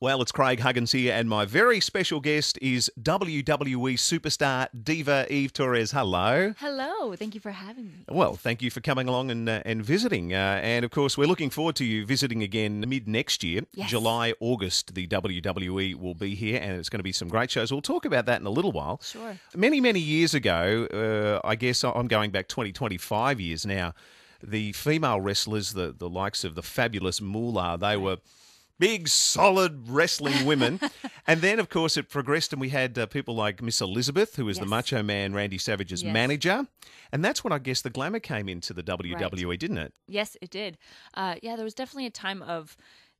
Well, it's Craig Huggins here, and my very special guest is WWE superstar Diva Eve Torres. Hello. Hello. Thank you for having me. Well, thank you for coming along and visiting. And, of course, we're looking forward to you visiting again mid-next year. Yes. July, August, the WWE will be here, and it's going to be some great shows. We'll talk about that in a little while. Sure. Many, many years ago, I guess I'm going back 25 years now, the female wrestlers, the likes of the fabulous Moolah, they were big, solid wrestling women. And then, of course, it progressed and we had people like Miss Elizabeth, who was the Macho Man Randy Savage's manager. And that's when I guess the glamour came into the WWE, didn't it? Yes, it did. There was definitely a time of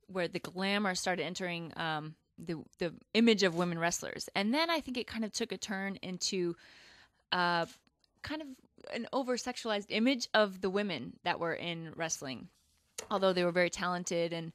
where the glamour started entering the image of women wrestlers. And then I think it kind of took a turn into kind of an over-sexualized image of the women that were in wrestling. Although they were very talented and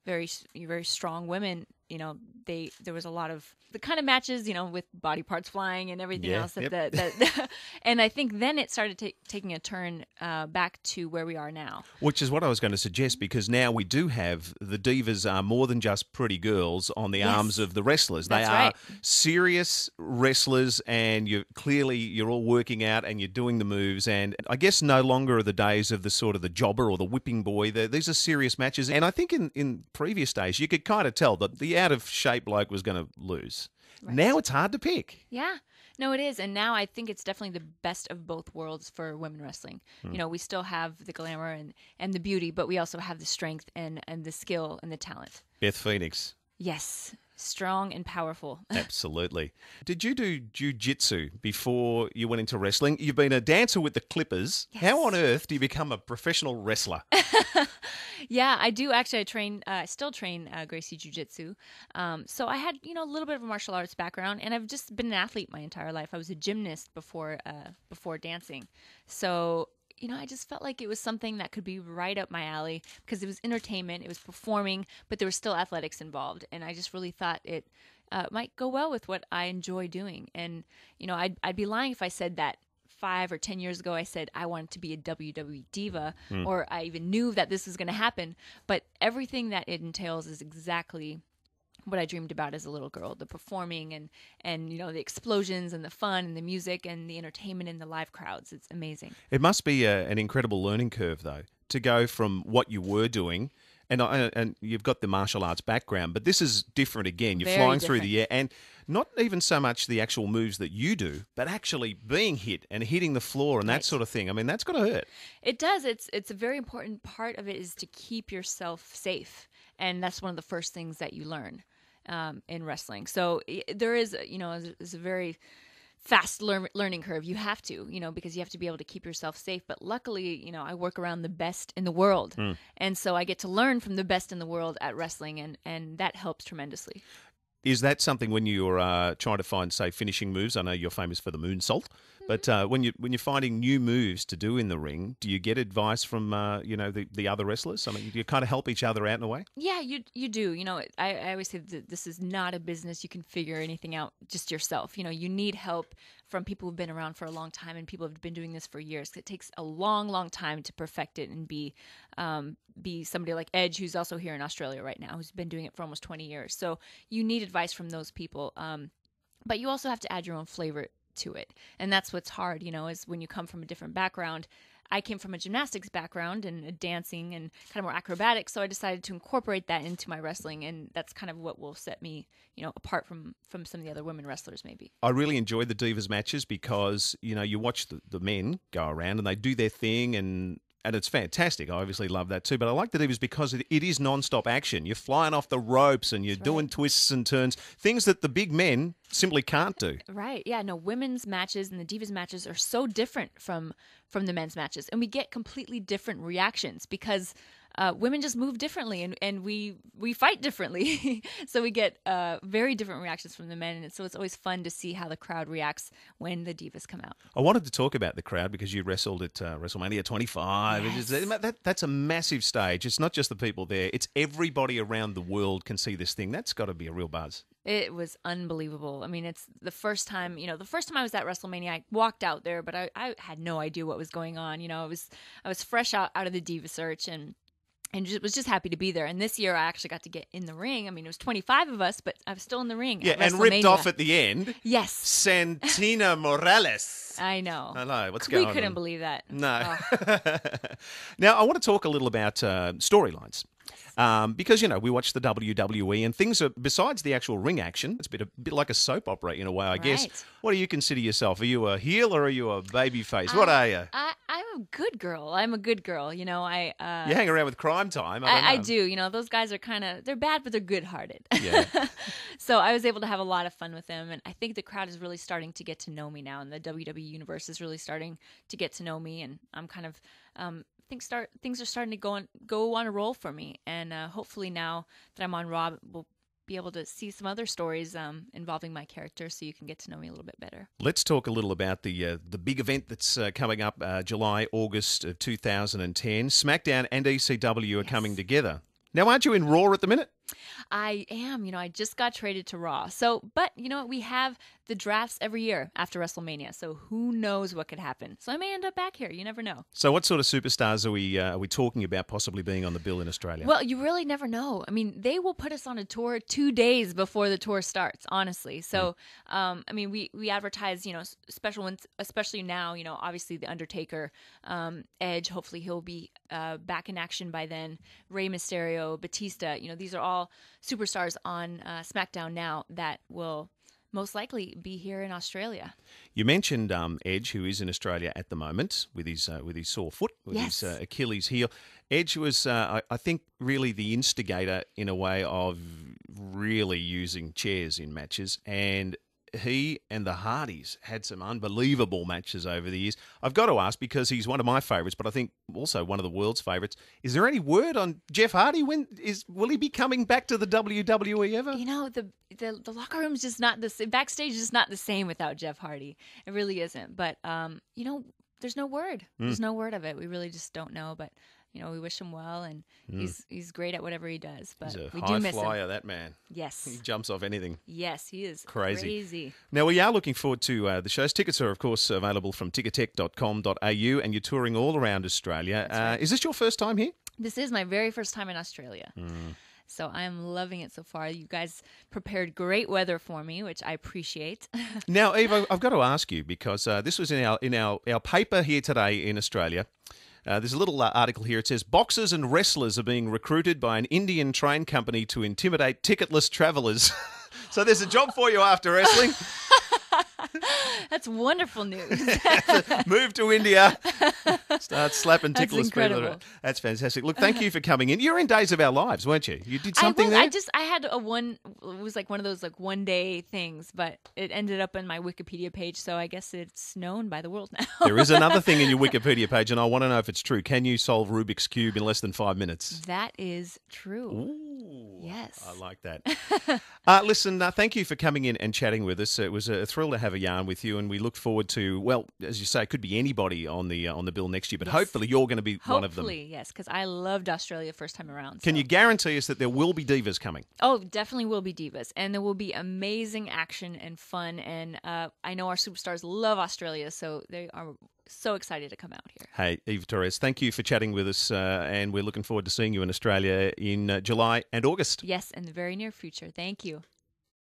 very strong women, you know, there was a lot of the kind of matches, you know, with body parts flying and everything else. And I think then it started taking a turn back to where we are now. Which is what I was going to suggest, because now we do have the divas are more than just pretty girls on the arms of the wrestlers. They are serious wrestlers, and you're all working out and you're doing the moves. And I guess no longer are the days of the sort of the jobber or the whipping boy. These are serious matches. And I think in previous days you could kind of tell that the out of shape bloke was going to lose. Right. Now it's hard to pick. Yeah. No, it is. And now I think it's definitely the best of both worlds for women wrestling. You know, we still have the glamour and the beauty, but we also have the strength and the skill and the talent. Beth Phoenix. Yes. Strong and powerful. Absolutely. Did you do jiu-jitsu before you went into wrestling? You've been a dancer with the Clippers. Yes. How on earth do you become a professional wrestler? Yeah, I do. Actually, I still train Gracie Jiu-Jitsu. So I had, a little bit of a martial arts background, and I've just been an athlete my entire life. I was a gymnast before dancing. So I just felt like it was something that could be right up my alley because it was entertainment, it was performing, but there was still athletics involved. And I just really thought it might go well with what I enjoy doing. And, I'd be lying if I said that 5 or 10 years ago I said I wanted to be a WWE Diva or I even knew that this was going to happen. But everything that it entails is exactly what I dreamed about as a little girl, the performing and the explosions and the fun and the music and the entertainment and the live crowds. It's amazing. It must be an incredible learning curve, though, to go from what you were doing, and you've got the martial arts background, but this is different again. You're flying through the air, and not even so much the actual moves that you do, but actually being hit and hitting the floor and that sort of thing. I mean, that's got to hurt. It does. It's a very important part of it is to keep yourself safe, and that's one of the first things that you learn in wrestling. So there is, is a very fast learning curve. You have to, because you have to be able to keep yourself safe. But luckily, I work around the best in the world. And so I get to learn from the best in the world at wrestling, and that helps tremendously. Is that something when you're trying to find, say, finishing moves? I know you're famous for the moonsault, but when you're finding new moves to do in the ring, do you get advice from the other wrestlers? I mean, do you kind of help each other out in a way? Yeah, you do. I always say that this is not a business you can figure anything out just yourself. You need help from people who've been around for a long time and people who've been doing this for years. It takes a long, long time to perfect it and be somebody like Edge, who's also here in Australia right now, who's been doing it for almost 20 years. So you need advice from those people. But you also have to add your own flavor to it. And that's what's hard, is when you come from a different background. I came from a gymnastics background and dancing and kind of more acrobatic, so I decided to incorporate that into my wrestling, and that's kind of what will set me, apart from some of the other women wrestlers maybe. I really enjoy the Divas matches because, you watch the men go around and they do their thing and it's fantastic. I obviously love that too. But I like the Divas because it is non-stop action. You're flying off the ropes and you're doing twists and turns, things that the big men simply can't do. Right. Yeah. No, women's matches and the Divas matches are so different from the men's matches. And we get completely different reactions because women just move differently and we fight differently. So we get very different reactions from the men. And so it's always fun to see how the crowd reacts when the Divas come out. I wanted to talk about the crowd because you wrestled at WrestleMania 25. Yes. That's a massive stage. It's not just the people there. It's everybody around the world can see this thing. That's got to be a real buzz. It was unbelievable. I mean, it's the first time I was at WrestleMania, I walked out there, but I had no idea what was going on. I was fresh out of the Diva search and and was just happy to be there. And this year, I actually got to get in the ring. I mean, it was 25 of us, but I was still in the ring. Yeah, and ripped off at the end. Yes. Santina Morales. I know. I know. What's going on? We couldn't believe that. No. Oh. Now, I want to talk a little about storylines. Because, we watch the WWE and things are, besides the actual ring action, it's a bit like a soap opera in a way, I guess. What do you consider yourself? Are you a heel or are you a baby face? What are you? I'm a good girl. I'm a good girl. You hang around with Crime Time. I do. Those guys are they're bad, but they're good-hearted. Yeah. So I was able to have a lot of fun with them. And I think the crowd is really starting to get to know me now. And the WWE universe is really starting to get to know me. And I'm kind of... things are starting to go on a roll for me, and hopefully now that I'm on Raw, we'll be able to see some other stories involving my character, so you can get to know me a little bit better. Let's talk a little about the big event that's coming up, July, August of 2010. SmackDown and ECW are coming together. Now, aren't you in Raw at the minute? I am. I just got traded to Raw. But you know what? We have the drafts every year after WrestleMania. So who knows what could happen? So I may end up back here. You never know. So what sort of superstars are we talking about possibly being on the bill in Australia? Well, you really never know. I mean, they will put us on a tour 2 days before the tour starts, honestly. So, I mean, we advertise, special ones, especially now, obviously The Undertaker, Edge, hopefully he'll be back in action by then, Rey Mysterio, Batista, these are all superstars on SmackDown now that will most likely be here in Australia. You mentioned Edge, who is in Australia at the moment with his sore foot, with his Achilles heel. Edge was, I think, really the instigator in a way of really using chairs in matches, and he and the Hardys had some unbelievable matches over the years. I've got to ask, because he's one of my favourites, but I think also one of the world's favourites. Is there any word on Jeff Hardy? Will he be coming back to the WWE ever? The locker room's just not the same. Backstage is just not the same without Jeff Hardy. It really isn't. But there's no word. There's no word of it. We really just don't know. But we wish him well, and he's great at whatever he does. But he's a we high do miss flyer, him. that man. Yes, he jumps off anything. Yes, he is crazy. Now, we are looking forward to the shows. Tickets are, of course, available from ticketek.com.au, and you're touring all around Australia. Right. Is this your first time here? This is my very first time in Australia. So I am loving it so far. You guys prepared great weather for me, which I appreciate. Now, Eve, I've got to ask you, because this was in our paper here today in Australia. There's a little article here. It says, boxers and wrestlers are being recruited by an Indian train company to intimidate ticketless travellers. So there's a job for you after wrestling. That's wonderful news. Move to India. Start slapping tickless people. That's fantastic. Look, thank you for coming in. You're in Days of Our Lives, weren't you? You did something there? I had it was like one of those one day things, but it ended up in my Wikipedia page, so I guess it's known by the world now. There is another thing in your Wikipedia page, and I want to know if it's true. Can you solve Rubik's Cube in less than 5 minutes? That is true. Ooh, yes. I like that. Listen, thank you for coming in and chatting with us. It was a thrill to have a yarn with you, and we look forward to, well, as you say, it could be anybody on the bill next year, but hopefully you're going to be one of them. Hopefully, yes, because I loved Australia first time around. Can you guarantee us that there will be divas coming? Oh, definitely will be divas, and there will be amazing action and fun, and I know our superstars love Australia, so they are so excited to come out here. Hey, Eve Torres, thank you for chatting with us, and we're looking forward to seeing you in Australia in July and August. Yes, in the very near future. Thank you.